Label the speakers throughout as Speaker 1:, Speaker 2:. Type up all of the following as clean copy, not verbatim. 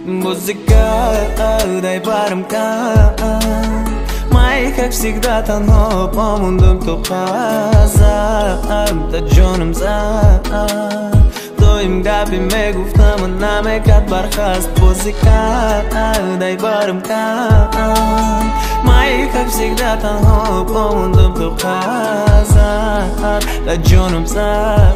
Speaker 1: Музыка, дай бармка. Май, как всегда, танго, помундум тухаза, да джонум за. Тоим габи ме гуфтам, наме кат бархаст. Музыка, дай бармка. Май, как всегда, танго, помундум тухаза, да джонум за.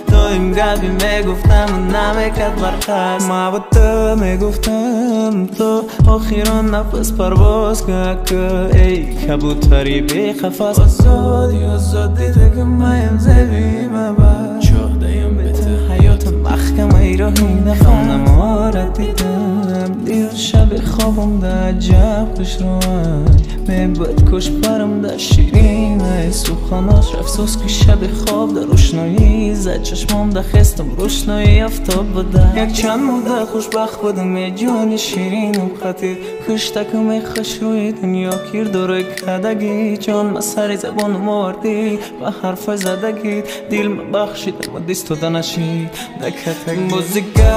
Speaker 1: Тоим габи ме гуфтам, наме кат бархаст. Ма бата ме гуфтам, то охирон нафас парвоз как эй кабутари бехафас. Азади дегам маям зеби маба. Чох даем бета hayotам mahkama irohi nafam namorad didam. Dir shab khobam da ajab khushroan me bad kosh param da shirin ay sukhanos afsos ki shab khob da roshnoyi zad chashmam da khestam roshnoyi aftab bada. Yak chand muda khushbakht budam me jon shirin u khatir khushtak me khush royi dunya kir dore kadagi jon masari zabon mordi va harfa zadagi dil me bakhshid ma disto danashi dakatag. Muzika,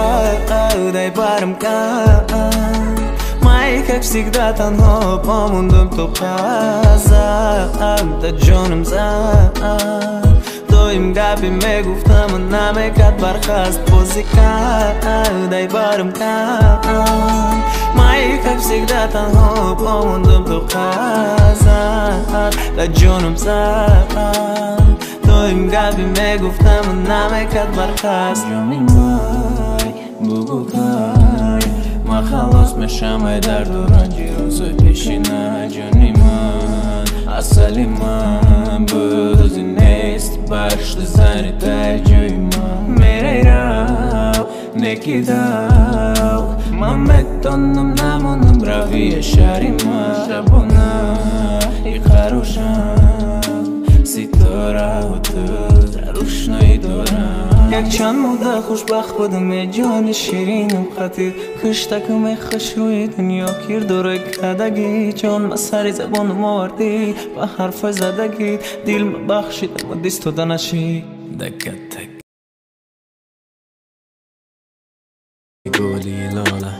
Speaker 1: дай бармка. Май, как всегда, танго, помундум тухаза, да джонум за. Тоим габи ме гуфтам, наме кат бархаст. Музыка, дай бармка. Май, как всегда, танго, помундум тухаза, да джонум за. Тоим габи ме гуфтам, наме кат бархаст. Бугукай, ма халос мешамай дар дуранҷи рӯзои пешина ҷони ман асали ман бӯзи нест баршди зари дар ҷои ман мерай рав некидав ман метонам намонам равия шаҳри ман шабона иқарушам ситораву ту рӯшноӣ дорам. Як чанд мудда хушбахт будам ме ҷони ширинум хатир куштаку ме хушрӯи дунё кир дора кадаги ҷон ма сари забонум оварди ва ҳарфҳои задаги дил ма бахшидам ва дистода наши дакатак. Гули лола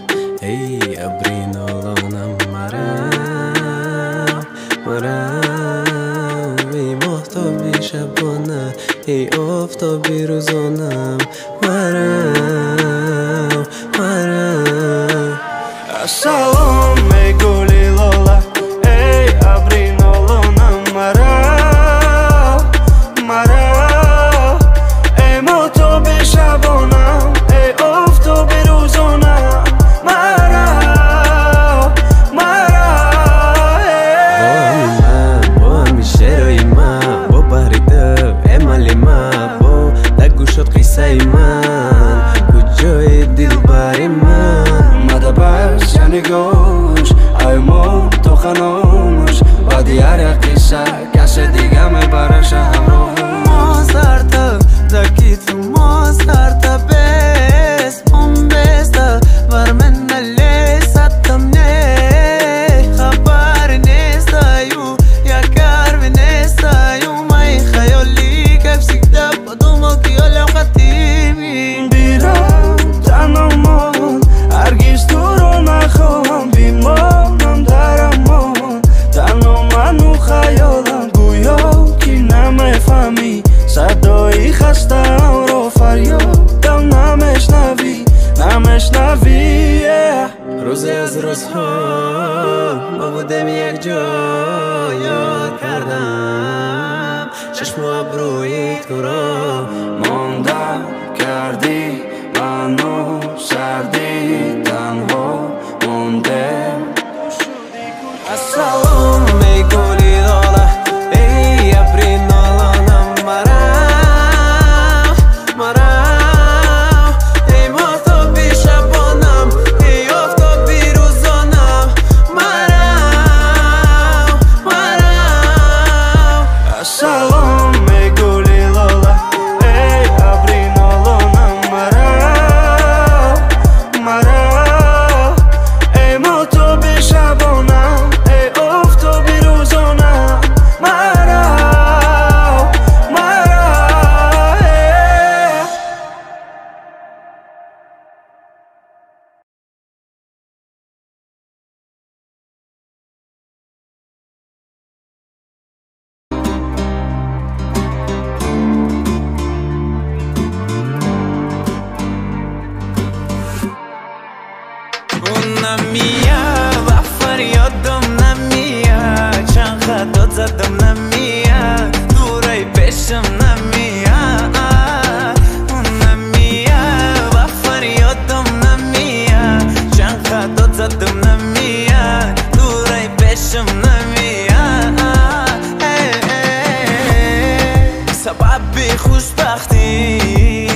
Speaker 1: эй абри нолонам марам марам эй моҳтоби шабона ای آفتابی روزانم مرم مرم. سلام ای گلی لالا ای ابری نالانم مرم مرم ای ماهتابی شبانم ای آفتابی روزانم مرم مرم. با من شروی من با بریده شد قصه من کجای دلبری من مده بس یعنی گوش ای ما تو خناموش با دیار قصه کسی دیگه میبرش همراه ما سرتا دکیت ما سرتا بس من بستا ور من نلی ستم نه خبر نیستایو یا کار نیستایو مای خیالی کفسی دب دوما کیال بیرم تنمان هرگز تو رو نخواهم بیمانم در امان تنها من و خیالم گویا که نمیفهمی صدای خستم رو فریادم نمیشنوی نمیشنوی. روزی از روزها ما بودم یک جا یاد کردم چشم و ابروی تو را ماندم کردی منو سردی تنها مونده. السلام ای گلی لالا ای ابری نالانم مرم مرم ای ماهتابی شبانم ای آفتابی روزانم مرم مرم. السلام ای گلی لالا ای ابری نالانم مرم مرم اون نمیاد و فریادم نمیاد، چند خط داد زدم نمیاد، دوره پیشم نمیاد. اون نمیاد و فریادم نمیاد، چند خط داد زدم نمیاد، دوره پیشم نمیاد. سبب خوشبختی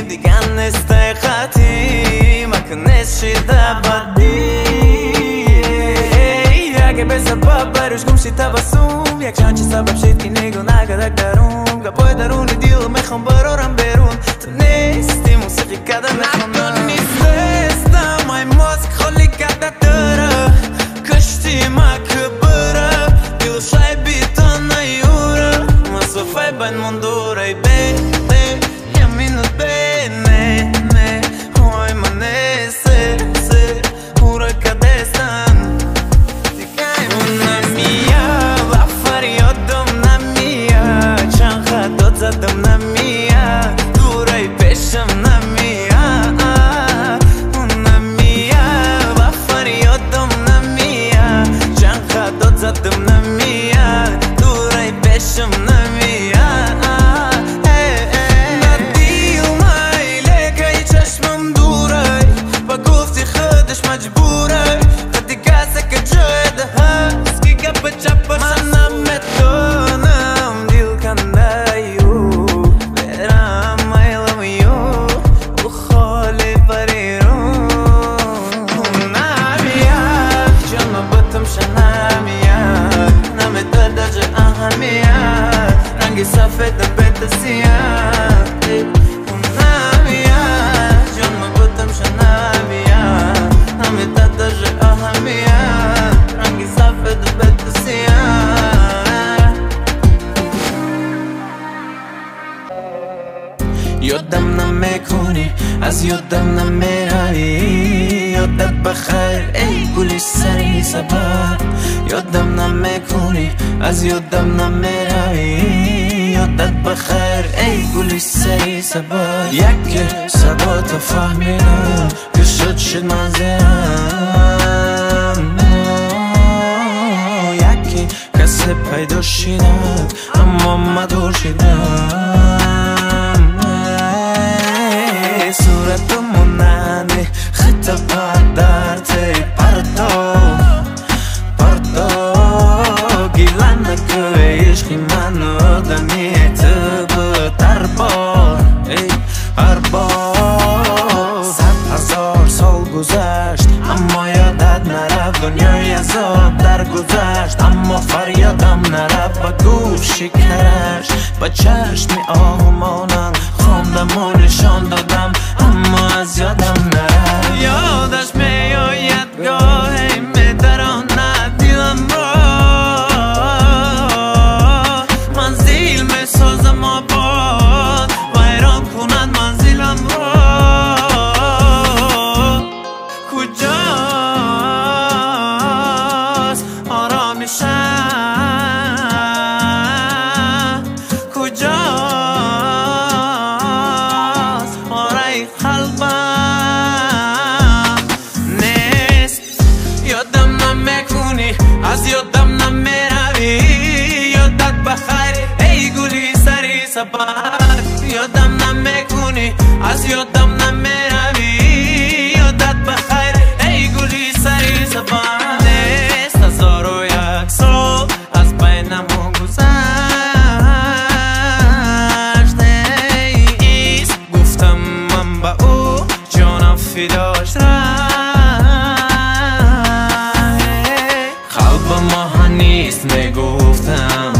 Speaker 1: دیگه نیست خطی، مکنش شده بدی. اگه به سبب برش گم شی تبسم، یک چند چی سبب شد که نگو نگدک درون، گپای درون دیل میخوام برارم بیرون. تو نیستی موسیقی کده میخوام تو نیستم، های موسیق خالی کده داره، کشتی ما که بره، دیل شای بیتا نیوره، مسافه بین من دوره بینه، یمینت بینه نه، های من نیسته سه هوره کده سن. اون نمیاد و فریادم نمیاد، چند خط داد زدم نمیاد، دوره پیشم نمیاد. اون نمیاد و فریادم نمیاد، چند خط داد زدم نمیاد، دوره پیشم نمیاد. ندیل میله که چشمم دوره، با گفتی خودش مجبوره، خودی کسی که جای ده هست که گپ چپ منم میتونم دیل کنده یو برم میلم یو و خالی پریرون. نمیاد جانو بطم شنمیاد، نمیده درجه اهمیت، رنگی سفید بیت سیاه. نمیاد جانو بطم شنمیاد، نمیده درجه اهمیت، رنگی سفید بیت سیاه. یادم نمیکنی از یادم نمیروی، یادت بخیر ای گلی سری سبب. یادم نمیکنی از یادم نمیروی، یادت بخیر ای گلی سری سبب. یک سبب تو فهمیدم که شد منظرم، یکی کسی پیدا شدم اما مدور شدم. صورت موننده خط پدر تی پردو گیلن نکه عشقی من آدمی تو در بار هر بار. 100,000 سال گذشت اما یادت نرفت، دنیای عذاب در گذشت اما فریادم نرفت. با گوش شکرش با چشمی آهمانم خواندم و نشان دادم اما از یادم نرفت. یادش میآید گاهی میدراند دیلم را، منزل میسازم آباد ویران کند منزلم را. کجاست آرامشم، کجاست آرای قلبم نیست. یادم نمیکنی از یادم نمیروی، یادت بخیر ای گلی سری سبب. یادم نمیکنی از یادم نمیروی، یادت بخیر ای گلی سری سبب. نیست 1001 سال از بینمون گذشت، نیست گفتم من با او جانم فداش رفت. قلب ما نیست میگفتم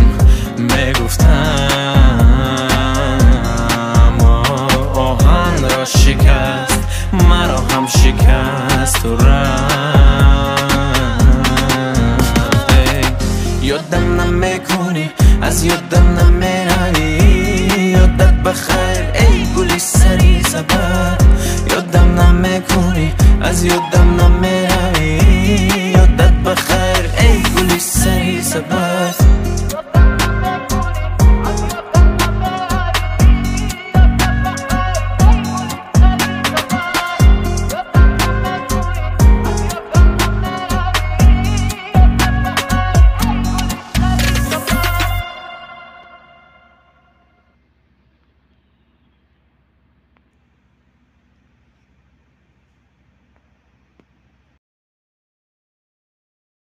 Speaker 1: آهن را شکست مرا هم شکست و رفت. یادم نمیکنی از یادم نمیروی، یادت بخیر ای گلی سری سبب. یادم نمیکنی از یادم نمیروی، یادت بخیر ای گلی سری سبب.